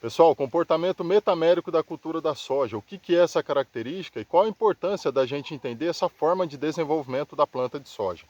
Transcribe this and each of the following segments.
Pessoal, comportamento metamérico da cultura da soja. O que é essa característica e qual a importância da gente entender essa forma de desenvolvimento da planta de soja?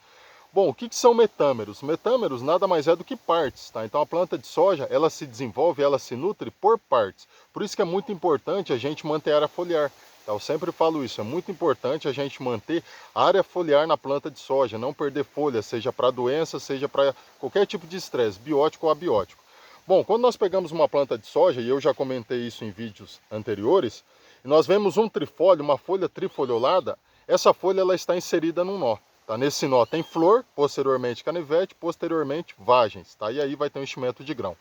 Bom, o que são metâmeros? Metâmeros nada mais é do que partes, tá? Então a planta de soja, ela se desenvolve, ela se nutre por partes. Por isso que é muito importante a gente manter a área foliar. Tá? Eu sempre falo isso, é muito importante a gente manter a área foliar na planta de soja, não perder folha, seja para doença, seja para qualquer tipo de estresse, biótico ou abiótico. Bom, quando nós pegamos uma planta de soja, e eu já comentei isso em vídeos anteriores, e nós vemos um trifólio, uma folha trifoliolada, essa folha ela está inserida num nó. Tá? Nesse nó tem flor, posteriormente canivete, posteriormente vagens, tá? E aí vai ter um enchimento de grão.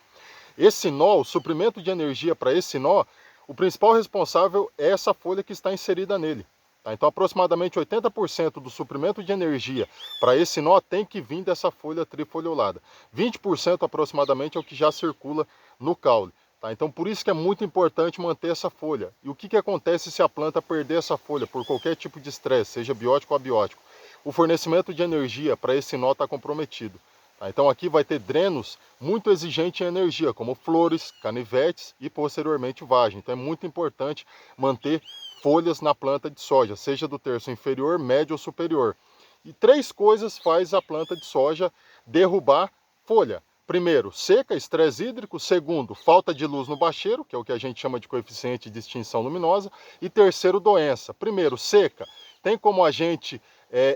Esse nó, o suprimento de energia para esse nó, o principal responsável é essa folha que está inserida nele. Tá? Então aproximadamente 80% do suprimento de energia para esse nó tem que vir dessa folha trifoliolada. 20% aproximadamente é o que já circula no caule. Tá? Então por isso que é muito importante manter essa folha. E o que acontece se a planta perder essa folha por qualquer tipo de estresse, seja biótico ou abiótico? O fornecimento de energia para esse nó está comprometido. Tá? Então aqui vai ter drenos muito exigentes em energia, como flores, canivetes e posteriormente vagem. Então é muito importante manter folhas na planta de soja, seja do terço inferior, médio ou superior. E três coisas faz a planta de soja derrubar folha. Primeiro, seca, estresse hídrico. Segundo, falta de luz no bacheiro, que é o que a gente chama de coeficiente de extinção luminosa. E terceiro, doença. Primeiro, seca. Tem como a gente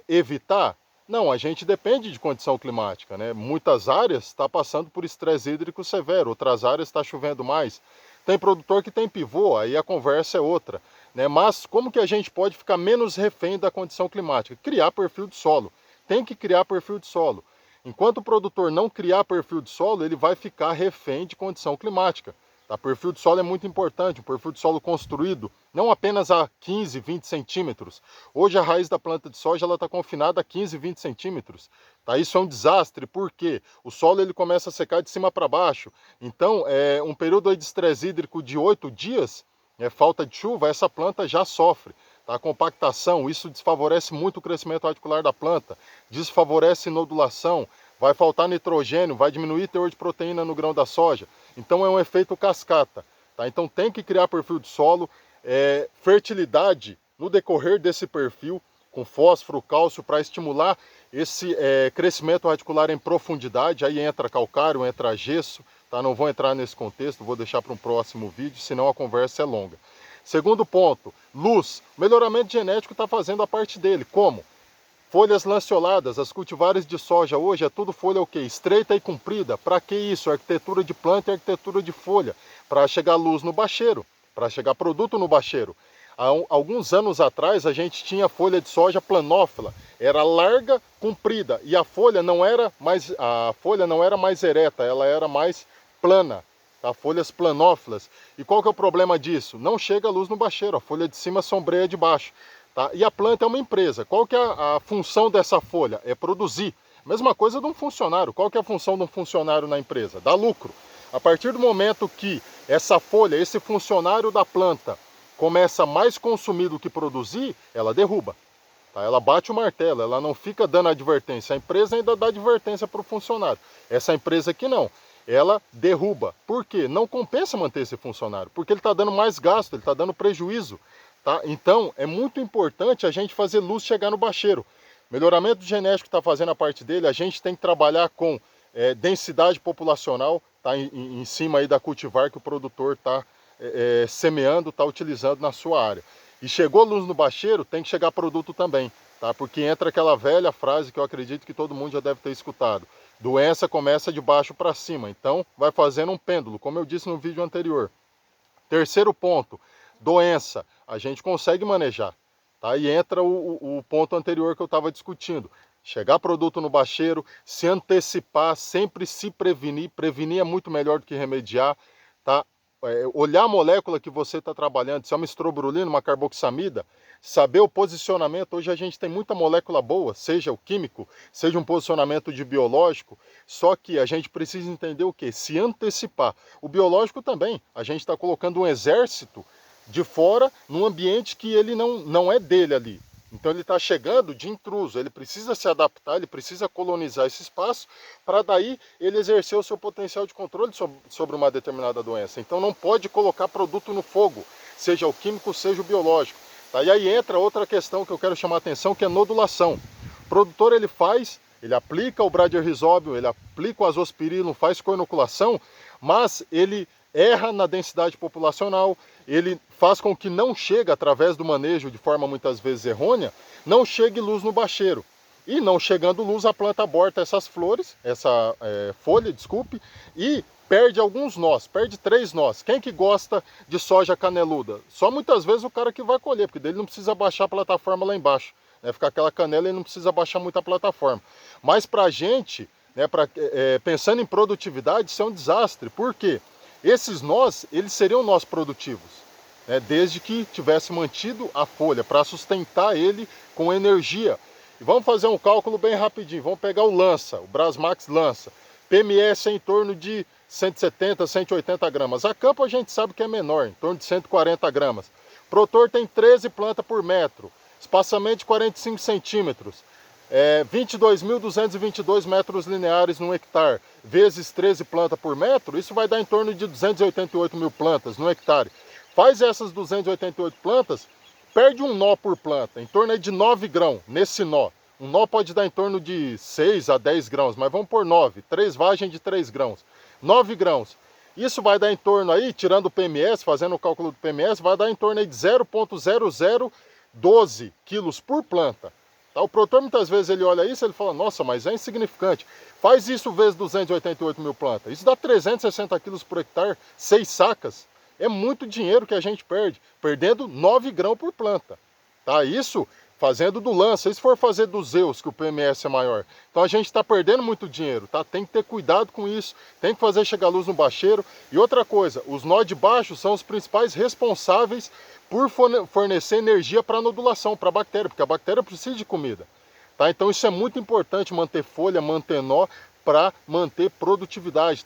evitar? Não, a gente depende de condição climática, né? Muitas áreas estão passando por estresse hídrico severo, outras áreas está chovendo mais. Tem produtor que tem pivô, aí a conversa é outra. Né? Mas como que a gente pode ficar menos refém da condição climática? Criar perfil de solo. Tem que criar perfil de solo. Enquanto o produtor não criar perfil de solo, ele vai ficar refém de condição climática. O perfil de solo é muito importante, um perfil de solo construído, não apenas a 15, 20 centímetros. Hoje a raiz da planta de soja está confinada a 15, 20 centímetros. Tá? Isso é um desastre, porque o solo ele começa a secar de cima para baixo. Então, um período de estresse hídrico de 8 dias, falta de chuva, essa planta já sofre. Tá? A compactação, isso desfavorece muito o crescimento radicular da planta, desfavorece nodulação, vai faltar nitrogênio, vai diminuir o teor de proteína no grão da soja. Então é um efeito cascata. Tá? Então tem que criar perfil de solo, fertilidade no decorrer desse perfil, com fósforo, cálcio, para estimular esse crescimento radicular em profundidade. Aí entra calcário, entra gesso. Tá? Não vou entrar nesse contexto, vou deixar para um próximo vídeo, senão a conversa é longa. Segundo ponto, luz. O melhoramento genético está fazendo a parte dele. Como? Folhas lanceoladas, as cultivares de soja hoje é tudo folha o quê? Estreita e comprida. Para que isso? Arquitetura de planta e arquitetura de folha. Para chegar luz no bacheiro, para chegar produto no bacheiro. Há alguns anos atrás a gente tinha folha de soja planófila. Era larga, comprida e a folha não era mais ereta, ela era mais plana. Tá? Folhas planófilas. E qual que é o problema disso? Não chega luz no bacheiro, a folha de cima sombreia de baixo. Tá? E a planta é uma empresa. Qual que é a função dessa folha? É produzir. Mesma coisa de um funcionário. Qual que é a função de um funcionário na empresa? Dar lucro. A partir do momento que essa folha, esse funcionário da planta, começa a mais consumir do que produzir, ela derruba. Tá? Ela bate o martelo, ela não fica dando advertência. A empresa ainda dá advertência para o funcionário. Essa empresa aqui não. Ela derruba. Por quê? Não compensa manter esse funcionário, porque ele está dando mais gasto, ele está dando prejuízo. Tá? Então, é muito importante a gente fazer luz chegar no bacheiro. Melhoramento genético está fazendo a parte dele, a gente tem que trabalhar com densidade populacional, tá? Em cima aí da cultivar que o produtor está semeando, está utilizando na sua área. E chegou luz no bacheiro, tem que chegar produto também, tá? Porque entra aquela velha frase que eu acredito que todo mundo já deve ter escutado. Doença começa de baixo para cima, então vai fazendo um pêndulo, como eu disse no vídeo anterior. Terceiro ponto, doença, a gente consegue manejar, tá? E entra o ponto anterior que eu estava discutindo. Chegar produto no bacheiro, se antecipar, sempre se prevenir. Prevenir é muito melhor do que remediar, tá? Olhar a molécula que você está trabalhando, se é uma estrobrulina, uma carboxamida, saber o posicionamento. Hoje a gente tem muita molécula boa, seja o químico, seja um posicionamento de biológico, só que a gente precisa entender o que? Se antecipar. O biológico também, a gente está colocando um exército de fora num ambiente que ele não é dele ali. Então ele está chegando de intruso, ele precisa se adaptar, ele precisa colonizar esse espaço para daí ele exercer o seu potencial de controle sobre uma determinada doença. Então não pode colocar produto no fogo, seja o químico, seja o biológico. Tá? E aí entra outra questão que eu quero chamar a atenção, que é nodulação. O produtor ele aplica o bradyrhizóbio, ele aplica o azospirilo, faz coinoculação, mas ele erra na densidade populacional, ele faz com que não chegue, através do manejo de forma muitas vezes errônea, não chegue luz no bacheiro. E não chegando luz, a planta aborta essas flores, essa folha, desculpe, e perde alguns nós, perde 3 nós. Quem que gosta de soja caneluda? Só muitas vezes o cara que vai colher, porque dele não precisa baixar a plataforma lá embaixo. Ficar aquela canela e não precisa baixar muito a plataforma. Mas para a gente, pensando em produtividade, isso é um desastre. Por quê? Esses nós, eles seriam nós produtivos, desde que tivesse mantido a folha, para sustentar ele com energia. E vamos fazer um cálculo bem rapidinho. Vamos pegar o Lança, o Brasmax Lança. PMS é em torno de 170, 180 gramas. A campo a gente sabe que é menor, em torno de 140 gramas. O Protor tem 13 plantas por metro. Espaçamento de 45 centímetros, 22.222 metros lineares no hectare, vezes 13 plantas por metro, isso vai dar em torno de 288 mil plantas no hectare. Faz essas 288 plantas, perde um nó por planta, em torno de 9 grãos nesse nó. Um nó pode dar em torno de 6 a 10 grãos, mas vamos por 9, 3 vagens de 3 grãos, 9 grãos. Isso vai dar em torno aí, tirando o PMS, fazendo o cálculo do PMS, vai dar em torno aí de 0,0012 quilos por planta. Tá? O produtor muitas vezes ele olha isso e ele fala, nossa, mas é insignificante. Faz isso vezes 288 mil plantas. Isso dá 360 quilos por hectare, 6 sacas. É muito dinheiro que a gente perde, perdendo 9 grãos por planta. Tá? Isso fazendo do Lança. E se for fazer do Zeus, que o PMS é maior? Então a gente está perdendo muito dinheiro. Tá? Tem que ter cuidado com isso. Tem que fazer chegar luz no bacheiro. E outra coisa, os nós de baixo são os principais responsáveis por fornecer energia para a nodulação, para a bactéria, porque a bactéria precisa de comida. Tá? Então isso é muito importante, manter folha, manter nó, para manter produtividade.